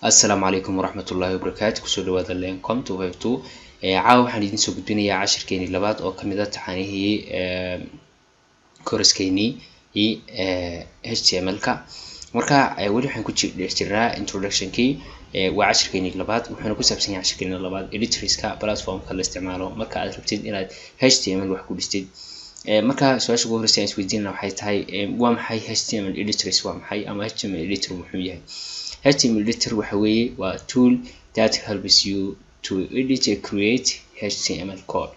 السلام عليكم ورحمة الله وبركاته. كسر دواد اللين قمت وهيبتو عاو حنيدين سو قدبينيا 10 كيني لباد oo kamida taxanihi kooraskeenii HTML-ka marka wali waxaan ku jiraa introduction-kii waa 10 keenii labaad wuxuuna ku saabsan yahay 10 keenii labaad editor-iska platform-ka la isticmaalo marka aad rabtid inaad HTML wax ku dhistid marka su'aasha ugu horeysa aan isweydiinaa waxay tahay waa maxay HTML editors waa maxay ama HTML editor muxuu yahay HTML editor waxa weeye waa tool that helps you to edit and create HTML code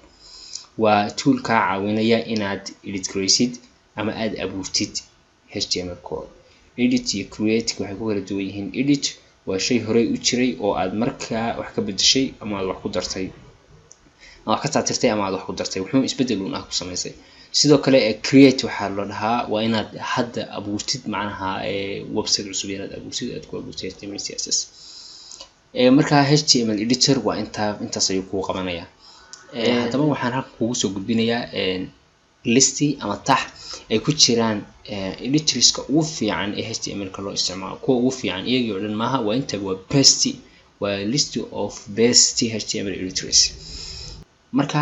waa tool ka caawinaya inaad edit gareysid ama aad abuurtid HTML code edit iyo create waxay ku kala duwan yihiin edit waa shay hore u jiray oo aad markaa wax ka bedeshay ama aad wax ku dartay ama ka tirtirtay ama aad wax ku dartay wuxuu isbedel u ku sameysay sidoo kale create waxa la dhahaa waa inaad hadda abuurtid macnaha website cusub inaad abuurtid aad ku abuurtid HTML CSS marka HTML editor waa intaas ayuu ku qabanaya hadaba waxaan halka kugu soo gudbinayaa listi ama tax ay ku jiraan editorska ugu fiican ee HTML-ka loo isticmaalo kuwa ugu fiican iyagoo dhan maaha waa inta waa list of best HTML editors marka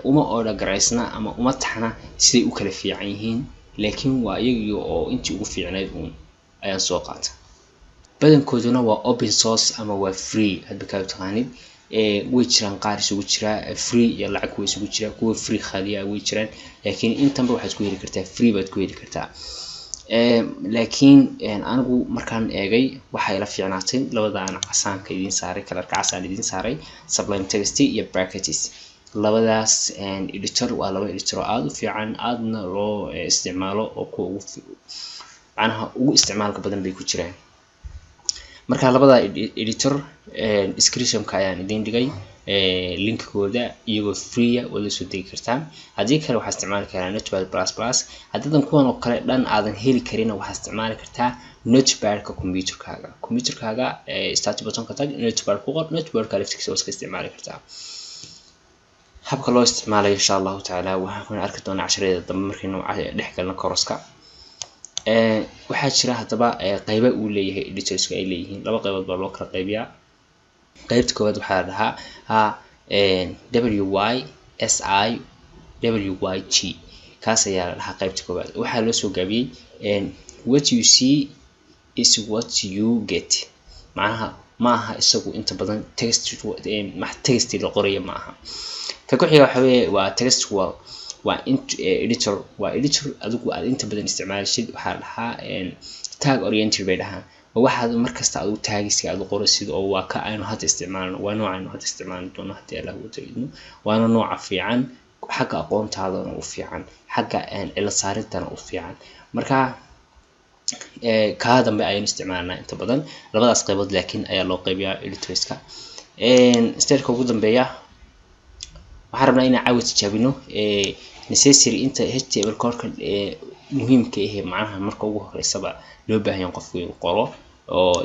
uma order garaysna ama uma taxna siday u kala fiican yihiin laakiin waa iyagoo oo intii ugu fiicnayd ayaan soo qaatay badankooduna waa open source ama waa free hadba ka taqaanid way jiraan qaar isugu jira free iyo lacag way isugu jira kuwa free khaliya way jiraan laakiin intanba waxaad ku heli kartaa free baad ku heli kartaa laakiin anigu markaan eegay waxa ila fiicnaatay labadaan casaanka idin saaray kalarka casaan idin saaray sublime text iyo brackets labadaas editor waa laba editor aad u fiican aadna loo isticmaalo oo ku ugu isticmaalka badan bay ku jiraan marka labada editor description-ka ayaan idin dhigay link-kooda iyagoo free wada soo degi kartaa hadii kale waxaad isticmaali kartaa Notepad++ hadadan kuwan oo kale dhan aadan heli karin waxaad isticmaali kartaa Notepad-ka computer-kaaga start button-ka tag Notepad ku qor Notepad-ka laftiisa oo iska isticmaali kartaa habka loo isticmaalayo insha Allah ta'ala waxaan arki doonaa casharada dambe markaynu dhex galno kooraska waxaa jira hadaba qaybo uu leeyahay editorska ay leeyihiin laba qaybood baa loo kala qaybiyaa qaybta koowaad waxa la dhahaa WYSI WYG kaas ayaa la dhahaa qaybta koowaad waxaa loo soo gaabiyay what you see is what you get macnaha maaha isagu inta badan text la qorayo maaha ka ku xiga waxa weeye waa textual waa editor adigu aad inta badan isticmaalashid waxa la dhahaa tag oriented bay dhahaan waxaad markasta aad u taagiska aad qoraysid oo waa ka aynu hadda isticmaalno waa noocan hadda isticmaalno doono hadii Allah uu taagno waana nooca fiican xagga aqoontaadana u fiican xagga ila saaridana u fiican marka ka dambe aynu isticmaalnaa inta badan labadaas qaybood laakiin ayaa loo qaybiyaa editorska step-ka ugu dambeeya waxaan rabnaa inaan caawid tijaabino necessary inta HTML code-ka muhiimka ah macnaha marka ugu horeysaba loo baahan yahay qofku inuu qoro oo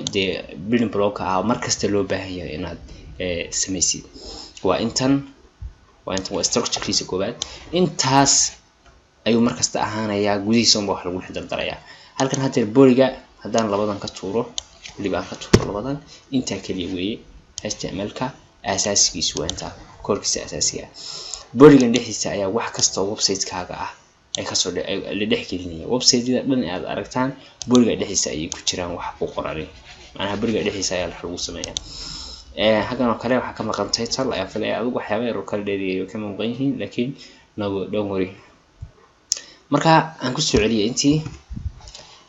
building block markasta loo baahan yahay inaad sameysid waa intan waa structure-kiisa koobaad intaas ayuu markasta ahaanayaa gudihiisa wax lagu xidaldarayaa halkan hadda boriga hadaan labadan ka tuuro libaan ka tuuro labadan inta kaliya weeye HTML-ka asaasigiisu waa inta koorkiisa asaasiga borigan dhexdiisa ayaa wax kasta oo website-kaaga ah ay ka soo la dhex gelinaya website-yada dhan aad aragtaan boriga dhexdiisa ay ku jiraan wax ku qoran macnaha boriga dhexdiisa ayaa lagu sameeyaa hagan oo kale waxa ka maqan title ayaa filay adigu waxyaabo yar oo kala dheeriyo ka maqan yihiin laakiin don't worry marka aan ku soo celiyay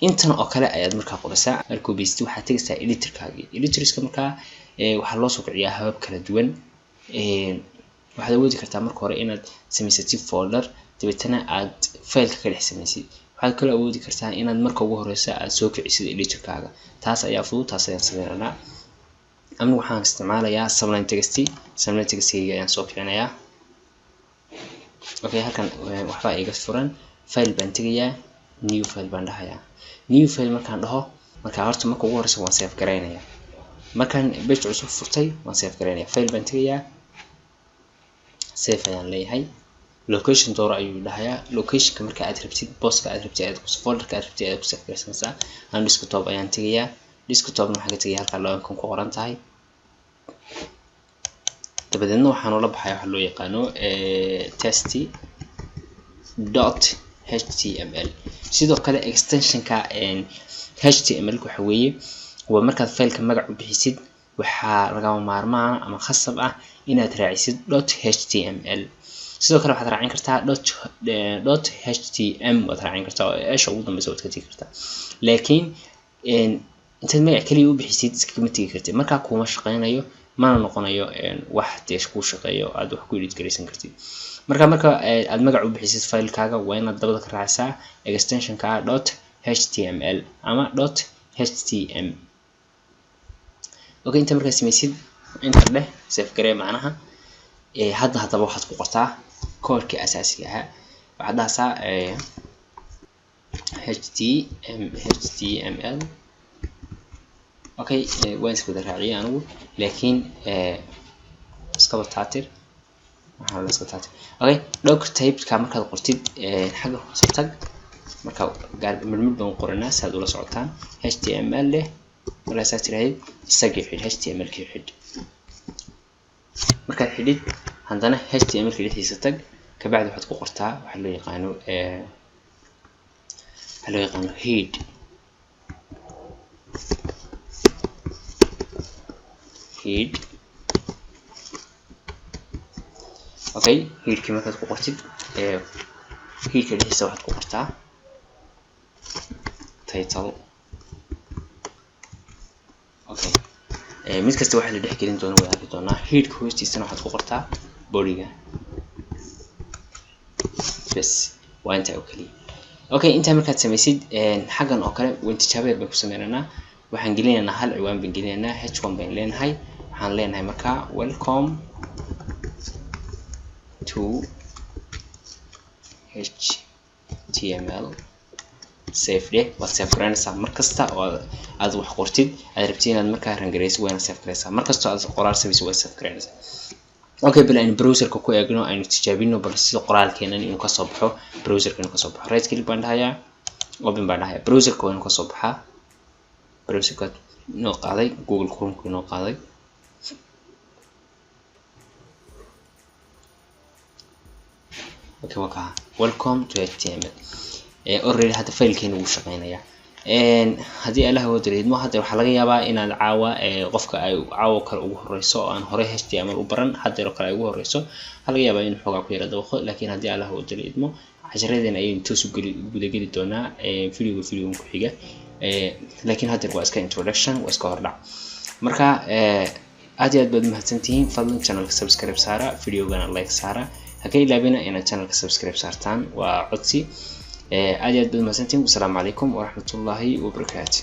intan oo kale ayaad markaa qoraysaa markuu biisto waxa tagaysaa editorska markaa waxa loo soo kiciyaa habab kala duwan waxaad awoodi kartaa marka hore inaad samaysatid folder dabeetana aad file-ka ka dhex samaysid waxaad kale awoodi kartaa inaad marka ugu horeysa aad soo kicisid editor-kaaga taas ayaa fudud taas ayaan sameynaa anigu waxaan isticmaalayaa sublime text ayaan soo kicinayaa okay halkan waxba iga furan file baan tagayaa new file baan dhahayaa new file markaan dhaho marka horta marka ugu horeysa waan save gareynayaa markaan page cusub furtay waan save gareynayaa file baan tagayaa save ayaan leeyahay location door ayuu dhahayaa location-ka marka aad rabtid boska aad rabtid aad ku folder-ka aad rabtid aad ku save gareysanaysaa aan desktop ayaan tagayaa desktop waxaan ka tagay halka loo ku qoran tahay dabadeedna waxaan ula baxay waxa loo yaqaano test.html sidoo kale extensionka html waxa weeye waa markaad faylka magac u bixisid waxaa lagama maarmaan ama khasab ah inaad raacisid .html sidoo kale waxaad raacin kartaa .htm waad raacin kartaa oo eesha ugu dambaysa waad ka tagi kartaa laakiin intaad magac kaliya u bixisid iskama tagi kartid markaa kuma shaqeynayo mana noqonayo wax deesh ku shaqeeyo aad wax ku edit gareysan kartid marka aad magac u bixisid faylkaaga waa inaad dabada ka raacsaa extensionka .html ama .htm okay inta markaa samaysid inta leh save garee macnaha hadaba waxaad ku qortaa koodka asaasiga ah waxaad dhahaysaa html okay waan isku raaciyay anigu laakiin iska bataatir waxaan la iska taatir okay doc type-ka markaad qortid xagga soo tag marka gaar mid baan qoranaa saad ula socotaan html leh markaad tiraahid isaga xidh html ka xidh markaad xidhid haddana html ka dhexdiisa tag ka bacdi waxaad ku qortaa waxa loo yaqaano head okay headki markaad ku qortid headka dhexdiisa waxaad ku qortaa title okay mid kasta waxa la dhex gelin doona way arki doonaa headka hoostiisana waxaad ku qortaa bodyga bas waa inta oo kaliya okay inta markaad samaysid xagan oo kale waan tijaabeed baan ku sameeynaa waxaan gelinaynaa hal ciwaan baan gelinaynaa h1 baan leenahay waxaan leenahay marka welcome to html save day waad save garanaysaa markasta oo aad wax qortid aad rabtid inaad markaa rangareyso waana save gareysaa markasta aad qoraal samayso waad save garanaysaa okay bal aan browserka ku eegno aynu tijaabino bal sida qoraalkeenan inuu ka soo baxo browserka inuu ka soo baxo right click baan dhahayaa open baan dhahayaa browserka waa inuu ka soo baxaa browserka noo qaaday google chrome noo qaaday okay waka welcome to html already hada faylkeena wuu shaqeynayaa hadii Allah uu direedmo hadda waxa laga yaabaa inaad caawa qofka ay caawa kale ugu horeyso oo aan hore html u baran hadda kale ugu horeyso waxa laga yaabaa in xogaa ku yara dawqo laakiin hadii Allah uu direedmo casharadeen ayay intuu soo gudageli doonaa video ku xiga laakiin hadda waa iska introduction waa iska hordhac marka aad iyo aad baad mahadsantihiin fadlan channelka subscribe saara videogana like saara hakay ilaabina inaad channelka subscribe saartaan waa codsi aad iyo aad baad mahadsantihiin. Wassalaamu calaykum waraxmatullaahi wabarakaatuh.